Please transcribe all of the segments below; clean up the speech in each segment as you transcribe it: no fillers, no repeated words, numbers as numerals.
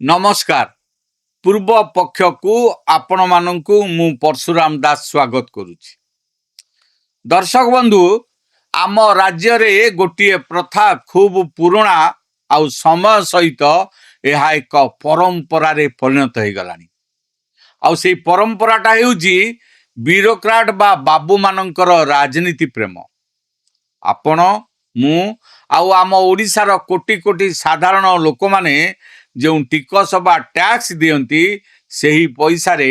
नमस्कार पूर्व पक्ष को आपण मानू मु परशुराम दास स्वागत करुच्ची। दर्शक बंधु आम राज्य रे गोटे प्रथा खूब पुराणा आउ समय सहित यह एक परंपरा रे परिणत हो गलानी। आउ से परंपराटा हेउची ब्यूरोक्राट बा बाबू मानकर राजनीति प्रेम। आपण मु आउ आम ओडिशार कोटी कोटी साधारण लोक माने जो टिकस बा टैक्स दियंती सेही पैसा रे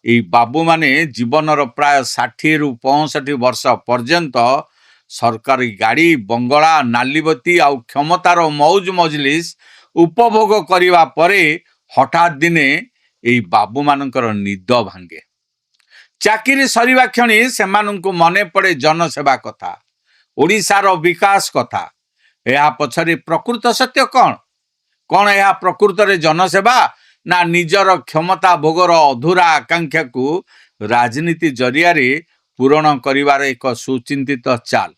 एई बाबू माने जीवनर प्राय 60 रु 65 वर्ष पर्यंत सरकारी गाड़ी बंगला नालीबती आउ क्षमतार मौज मजलिस उपभोग करिवा परे हठात दिने एई बाबू मानकर निद भांगे। चाकरी सरीवा क्षणी सेमानंकु मने पड़े जनसेवा कथा, ओडिशार विकास कथा। यह पछरे प्रकृत सत्य कौन कौन यह प्रकृत रे जनसेवा ना निजर क्षमता भोगर अधूरा आकांक्षा को राजनीति जरिया रे पूरण करिवार एक सुचिंतित चाल।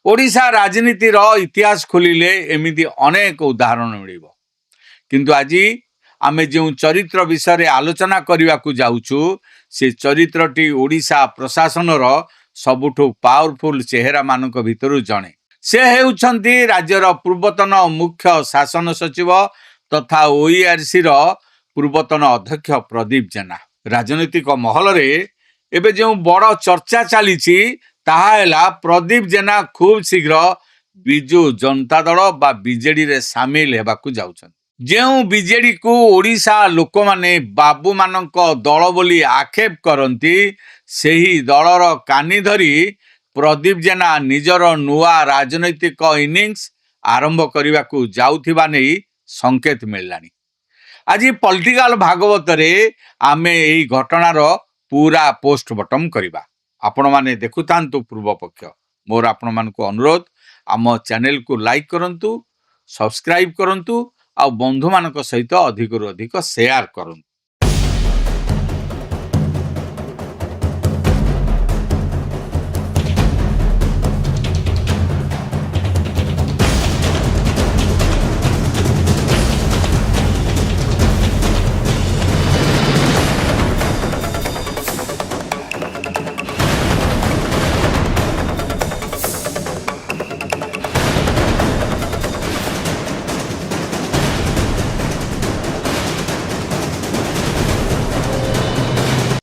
ओडिशा राजनीतिर इतिहास खोलिले एमिति अनेक उदाहरण मिलिबो। किंतु आज आमे जो चरित्र विषय आलोचना करने को जाउछु से चरित्रटी ओडिशा प्रशासनर सबुठु पावरफुल चेहरा मानक भितरु जणे। से हेउछंती राज्यर पूर्वतन मुख्य शासन सचिव तथा ओईआरसी रो पूर्वतन अध्यक्ष प्रदीप जेना। राजनीतिक महल रे एबे जो बड़ चर्चा चलीछि ताहा हैला प्रदीप जेना खूब शीघ्र बिजु जनता दल बा बीजेडी रे शामिल हेबाकू जाउछन। जेउ बीजेडी को ओडिशा लोक माने बाबू मानक दल बोली आक्षेप करंती सेही दलर कानी धरी प्रदीप जेना निजर नुआ राजनैतिक इनिंग्स आरंभ करने को जाउथिबा नहीं संकेत मिललानी। आज पॉलिटिकल भागवत रे आमे एही घटनार पूरा पोस्टमार्टम करिबा। आपण माने देखुतांतु पूर्व पक्ष। मोर आपण मानकु अनुरोध आम चैनल को लाइक करंतु, सब्सक्राइब करंतु आ बंधु मानक सहित अधिक रु अधिक शेयर करंतु।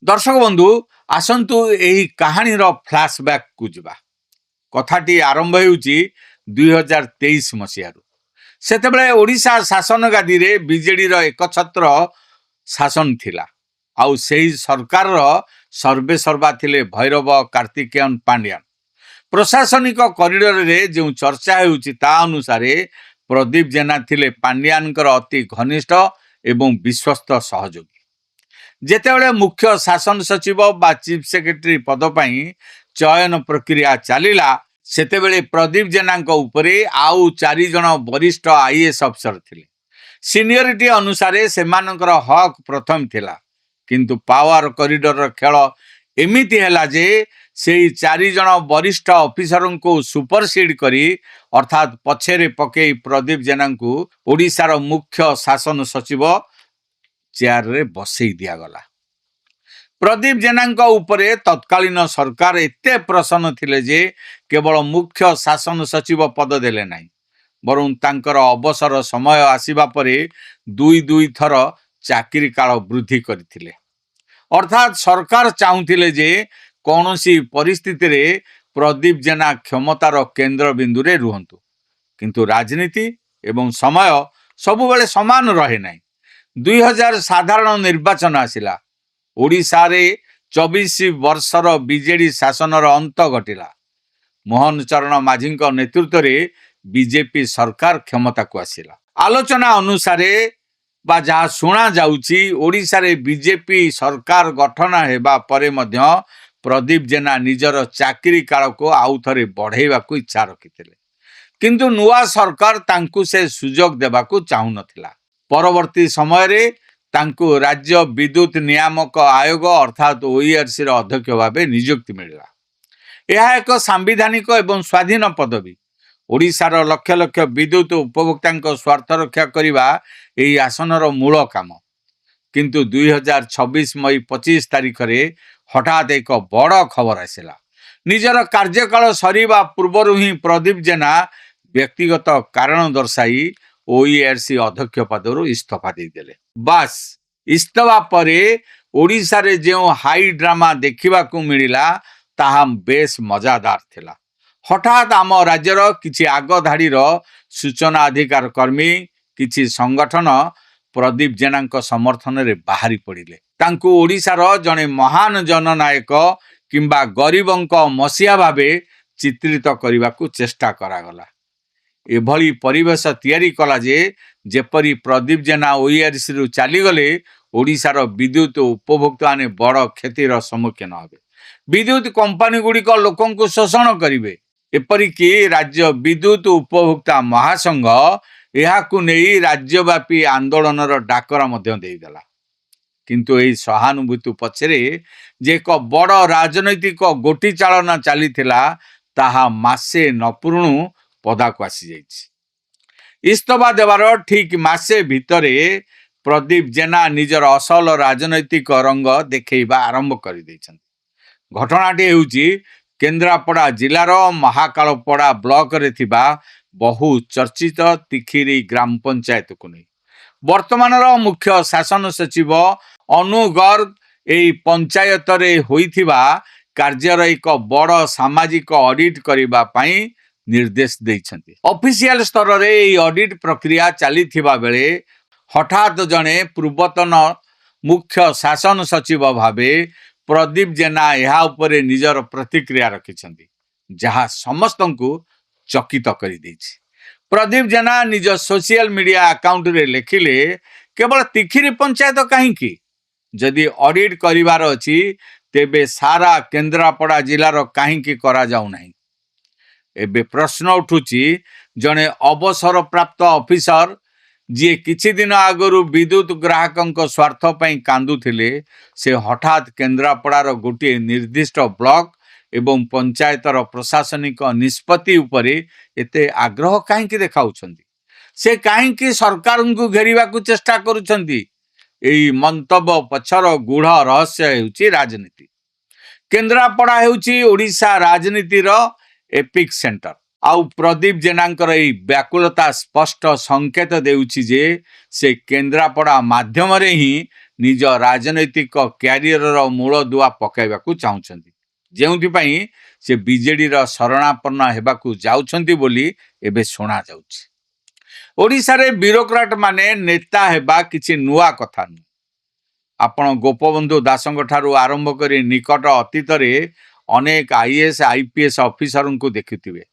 दर्शक बंधु आसंतु एही कहानी रो फ्लैशबैक को जिबा। कथाटी आरंभ हेउची 2023 मसियारू। सेतेबेले ओडिशा शासन गादी रे बीजेडी रो एकछत्र शासन थिला। आउ सेही सरकार रो सर्वे सर्वा थिले भैरव कार्तिकेयन पांड्यान। प्रशासनिक कॉरिडोर रे जो चर्चा हेउची ता अनुसार प्रदीप जेना थिले पांड्यानकर अति घनिष्ठ एवं विश्वस्त सहयोगी। जेतेबेले मुख्य शासन सचिव बा चीफ सेक्रेटरी पद पई चयन प्रक्रिया चलिला सेतेबेले प्रदीप जेना उपरे आउ 4 जन वरिष्ठ आईएएस अफसर थिले। सीनियरिटी अनुसार सेमानकर हक प्रथम थिला, किंतु पावर कॉरिडोर खेल एमिति हैला जे सेही 4 जन वरिष्ठ ऑफिसर को सुपरसीड करी अर्थात पछेरे पके प्रदीप जेना को ओडिशार मुख्य शासन सचिव चेयर रे बसई दिया गला। प्रदीप जेना उपरे तत्कालीन सरकार एते प्रसन्न थिले जे केवल मुख्य शासन सचिव पद देले नाही, बरं तांकर अवसर समय आसीबा परे दुई थर चाकरी काल वृद्धि करथिले। अर्थात सरकार चाहुथिले जे कौनसी परिस्थिति रे प्रदीप जेना क्षमतार केंद्र बिंदु रे रुहंतु, किंतु राजनीति एवं समय सबु बेले समान रहे नाही। 2000 साधारण निर्वाचन आसिला। ओडिशा रे 24 वर्षर बीजेडी शासनर अंत घटिला। मोहन चरण माझी नेतृत्व रे बीजेपी सरकार क्षमता को आसिला। आलोचना अनुसार बा जहाँ शुणा जाउची ओडिशा रे बीजेपी सरकार गठन हेबा परे मध्य प्रदीप जेना निजर चाकरी काल को आउ थरे बढ़ेबा को इच्छा रखिथिले, किंतु नुआ सरकार तांकु से सुजोग देबा को चाहू नथिला। परवर्ती समय रे तांकु राज्य विद्युत नियामक आयोग अर्थात ओईआरसी रो अध्यक्ष भावे नियुक्ति मिलिला। यह एक सांविधानिक एवं स्वाधीन पदवी। ओडिशार लक्ष लक्ष विद्युत उपभोक्ता स्वार्थ रक्षा करने ଏହି ଆସନର ମୂଳ କାମ। କିନ୍ତୁ 2026 ମଇ 25 ତାରିଖରେ ହଠାତ୍ ଏକ ବଡ଼ ଖବର ଆସିଲା। ନିଜର କାର୍ଯ୍ୟକାଳ ସରିବା ପୂର୍ବରୁ ହିଁ ପ୍ରଦୀପ ଜେନା ବ୍ୟକ୍ତିଗତ କାରଣ ଦର୍ଶାଇ OERC ଅଧ୍ୟକ୍ଷ ପଦରୁ ଇସ୍ତଫା ଦେଇଦେଲେ। ବାସ୍, ଇସ୍ତଫା ପରେ ଓଡ଼ିଶାରେ ଯେଉଁ ହାଇ ଡ୍ରାମା ଦେଖିବାକୁ ମିଳିଲା ତାହା ବେଶ୍ ମଜାଦାର ଥିଲା। ହଠାତ୍ ଆମ ରାଜ୍ୟର କିଛି ଆଗ ଧାଡ଼ିର ସୂଚନା ଅଧିକାର କର୍ମୀ, କିଛି ସଂଗଠନ ପ୍ରଦୀପ ଜେନାଙ୍କ ସମର୍ଥନରେ ବାହାରି ପଡ଼ିଲେ। ତାଙ୍କୁ ଓଡ଼ିଶାର ଜଣେ ମହାନ ଜନନାୟକ କିମ୍ବା ଗରିବଙ୍କ ମସିହା ଭାବେ ଚିତ୍ରିତ କରିବାକୁ ଚେଷ୍ଟା କରାଗଲା। ଏଭଳି ପରିବେଶ ତିଆରି କଲା ଯେ ଯେପରି ପ୍ରଦୀପ ଜେନା OERCରୁ ଚାଲିଗଲେ ଓଡ଼ିଶାର ବିଦ୍ୟୁତ୍ ଉପଭୋକ୍ତାମାନେ ବଡ଼ କ୍ଷତିର ସମ୍ମୁଖୀନ ହେବେ। ବିଦ୍ୟୁତ୍ କମ୍ପାନୀଗୁଡ଼ିକ ଲୋକଙ୍କୁ ଶୋଷଣ କରିବେ। ଏପରିକି ରାଜ୍ୟ ବିଦ୍ୟୁତ୍ ଉପଭୋକ୍ତା ମହାସଂଘ ଏହାକୁ ନେଇ ରାଜ୍ୟବ୍ୟାପୀ ଆନ୍ଦୋଳନର ଡାକରା ମଧ୍ୟ ଦେଇଦେଲା। କିନ୍ତୁ ଏହି ସହାନୁଭୂତି ପଛରେ ଯେ ଏକ ବଡ଼ ରାଜନୈତିକ ଗୋଟି ଚାଳନା ଚାଲିଥିଲା ତାହା ମାସେ ନ ପୂରୁଣୁ ପଦାକୁ ଆସିଯାଇଛି। ଇସ୍ତଫା ଦେବାର ଠିକ୍ ମାସେ ଭିତରେ ପ୍ରଦୀପ ଜେନା ନିଜର ଅସଲ ରାଜନୈତିକ ରଙ୍ଗ ଦେଖାଇବା ଆରମ୍ଭ କରିଦେଇଛନ୍ତି। ଘଟଣାଟି ହେଉଛି କେନ୍ଦ୍ରାପଡ଼ା ଜିଲ୍ଲାର ମହାକାଳପଡ଼ା ବ୍ଲକରେ ଥିବା ବହୁ ଚର୍ଚ୍ଚିତ ତିଖିରି ଗ୍ରାମ ପଞ୍ଚାୟତକୁ ନେଇ। ବର୍ତ୍ତମାନର ମୁଖ୍ୟ ଶାସନ ସଚିବ ଅନୁ ଗର୍ଗ ଏହି ପଞ୍ଚାୟତରେ ହୋଇଥିବା କାର୍ଯ୍ୟର ଏକ ବଡ଼ ସାମାଜିକ ଅଡିଟ୍ କରିବା ପାଇଁ ନିର୍ଦ୍ଦେଶ ଦେଇଛନ୍ତି। ଅଫିସିଆଲ ସ୍ତରରେ ଏହି ଅଡିଟ୍ ପ୍ରକ୍ରିୟା ଚାଲିଥିବା ବେଳେ ହଠାତ୍ ଜଣେ ପୂର୍ବତନ ମୁଖ୍ୟ ଶାସନ ସଚିବ ଭାବେ ପ୍ରଦୀପ ଜେନା ଏହା ଉପରେ ନିଜର ପ୍ରତିକ୍ରିୟା ରଖିଛନ୍ତି, ଯାହା ସମସ୍ତଙ୍କୁ ଚକିତ କରିଦେଇଛି। ପ୍ରଦୀପ ଜେନା ନିଜ ସୋସିଆଲ ମିଡ଼ିଆ ଆକାଉଣ୍ଟରେ ଲେଖିଲେ, କେବଳ ତିଖିରି ପଞ୍ଚାୟତ କାହିଁକି? ଯଦି ଅଡିଟ୍ କରିବାର ଅଛି ତେବେ ସାରା କେନ୍ଦ୍ରାପଡ଼ା ଜିଲ୍ଲାର କାହିଁକି କରାଯାଉନାହିଁ? ଏବେ ପ୍ରଶ୍ନ ଉଠୁଛି, ଜଣେ ଅବସରପ୍ରାପ୍ତ ଅଫିସର ଯିଏ କିଛି ଦିନ ଆଗରୁ ବିଦ୍ୟୁତ୍ ଗ୍ରାହକଙ୍କ ସ୍ୱାର୍ଥ ପାଇଁ କାନ୍ଦୁଥିଲେ, ସେ ହଠାତ୍ କେନ୍ଦ୍ରାପଡ଼ାର ଗୋଟିଏ ନିର୍ଦ୍ଦିଷ୍ଟ ବ୍ଲକ ଏବଂ ପଞ୍ଚାୟତର ପ୍ରଶାସନିକ ନିଷ୍ପତ୍ତି ଉପରେ ଏତେ ଆଗ୍ରହ କାହିଁକି ଦେଖାଉଛନ୍ତି? ସେ କାହିଁକି ସରକାରଙ୍କୁ ଘେରିବାକୁ ଚେଷ୍ଟା କରୁଛନ୍ତି? ଏହି ମନ୍ତବ୍ୟ ପଛର ଗୂଢ଼ ରହସ୍ୟ ହେଉଛି ରାଜନୀତି। କେନ୍ଦ୍ରାପଡ଼ା ହେଉଛି ଓଡ଼ିଶା ରାଜନୀତିର ଏପିକ୍ ସେଣ୍ଟର। ଆଉ ପ୍ରଦୀପ ଜେନାଙ୍କର ଏହି ବ୍ୟାକୁଳତା ସ୍ପଷ୍ଟ ସଂକେତ ଦେଉଛି ଯେ ସେ କେନ୍ଦ୍ରାପଡ଼ା ମାଧ୍ୟମରେ ହିଁ ନିଜ ରାଜନୈତିକ କ୍ୟାରିୟରର ମୂଳଦୁଆ ପକାଇବାକୁ ଚାହୁଁଛନ୍ତି, ଯେଉଁଥିପାଇଁ ସେ ବିଜେଡିର ଶରଣାପନ୍ନ ହେବାକୁ ଯାଉଛନ୍ତି ବୋଲି ଏବେ ଶୁଣାଯାଉଛି। ଓଡ଼ିଶାରେ ବ୍ୟୁରୋକ୍ରାଟ ମାନେ ନେତା ହେବା କିଛି ନୂଆ କଥା ନୁହେଁ। ଆପଣ ଗୋପବନ୍ଧୁ ଦାସଙ୍କ ଠାରୁ ଆରମ୍ଭ କରି ନିକଟ ଅତୀତରେ ଅନେକ IAS IPS ଅଫିସରଙ୍କୁ ଦେଖିଥିବେ,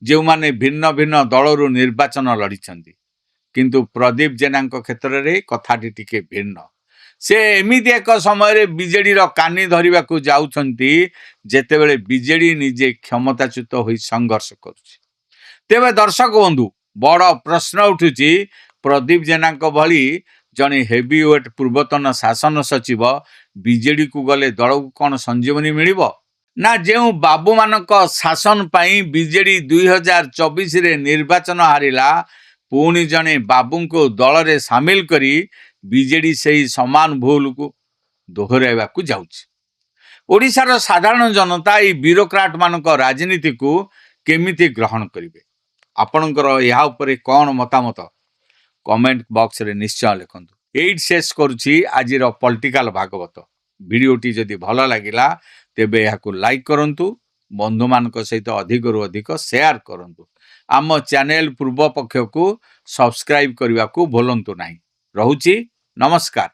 ଯେଉଁମାନେ ଭିନ୍ନ ଭିନ୍ନ ଦଳରୁ ନିର୍ବାଚନ ଲଢ଼ିଛନ୍ତି। କିନ୍ତୁ ପ୍ରଦୀପ ଜେନାଙ୍କ କ୍ଷେତ୍ରରେ କଥାଟି ଟିକେ ଭିନ୍ନ। ସେ ଏମିତି ଏକ ସମୟରେ ବିଜେଡିର କାନି ଧରିବାକୁ ଯାଉଛନ୍ତି ଯେତେବେଳେ ବିଜେଡି ନିଜେ କ୍ଷମତାଚ୍ୟୁତ ହୋଇ ସଂଘର୍ଷ କରୁଛି। ତେବେ ଦର୍ଶକ ବନ୍ଧୁ, ବଡ଼ ପ୍ରଶ୍ନ ଉଠୁଛି, ପ୍ରଦୀପ ଜେନାଙ୍କ ଭଳି ଜଣେ ହେଭିୱେଟ୍ ପୂର୍ବତନ ଶାସନ ସଚିବ ବିଜେଡିକୁ ଗଲେ ଦଳକୁ କ'ଣ ସଞ୍ଜୀବନୀ ମିଳିବ? ନା ଯେଉଁ ବାବୁମାନଙ୍କ ଶାସନ ପାଇଁ ବିଜେଡି 2024ରେ ନିର୍ବାଚନ ହାରିଲା, ପୁଣି ଜଣେ ବାବୁଙ୍କୁ ଦଳରେ ସାମିଲ କରି ବିଜେଡି ସେହି ସମାନ ଭୁଲକୁ ଦୋହରାଇବାକୁ ଯାଉଛି? ଓଡ଼ିଶାର ସାଧାରଣ ଜନତା ଏହି ବ୍ୟୁରୋକ୍ରାଟମାନଙ୍କ ରାଜନୀତିକୁ କେମିତି ଗ୍ରହଣ କରିବେ? ଆପଣଙ୍କର ଏହା ଉପରେ କ'ଣ ମତାମତ? କମେଣ୍ଟ ବକ୍ସରେ ନିଶ୍ଚୟ ଲେଖନ୍ତୁ। ଏଇଠି ଶେଷ କରୁଛି ଆଜିର ପଲିଟିକାଲ ଭାଗବତ। ଭିଡ଼ିଓଟି ଯଦି ଭଲ ଲାଗିଲା ତେବେ ଏହାକୁ ଲାଇକ୍ କରନ୍ତୁ, ବନ୍ଧୁମାନଙ୍କ ସହିତ ଅଧିକରୁ ଅଧିକ ସେୟାର କରନ୍ତୁ। ଆମ ଚ୍ୟାନେଲ ପୂର୍ବ ପକ୍ଷକୁ ସବସ୍କ୍ରାଇବ୍ କରିବାକୁ ଭୁଲନ୍ତୁ ନାହିଁ। ରହୁଛି, ନମସ୍କାର।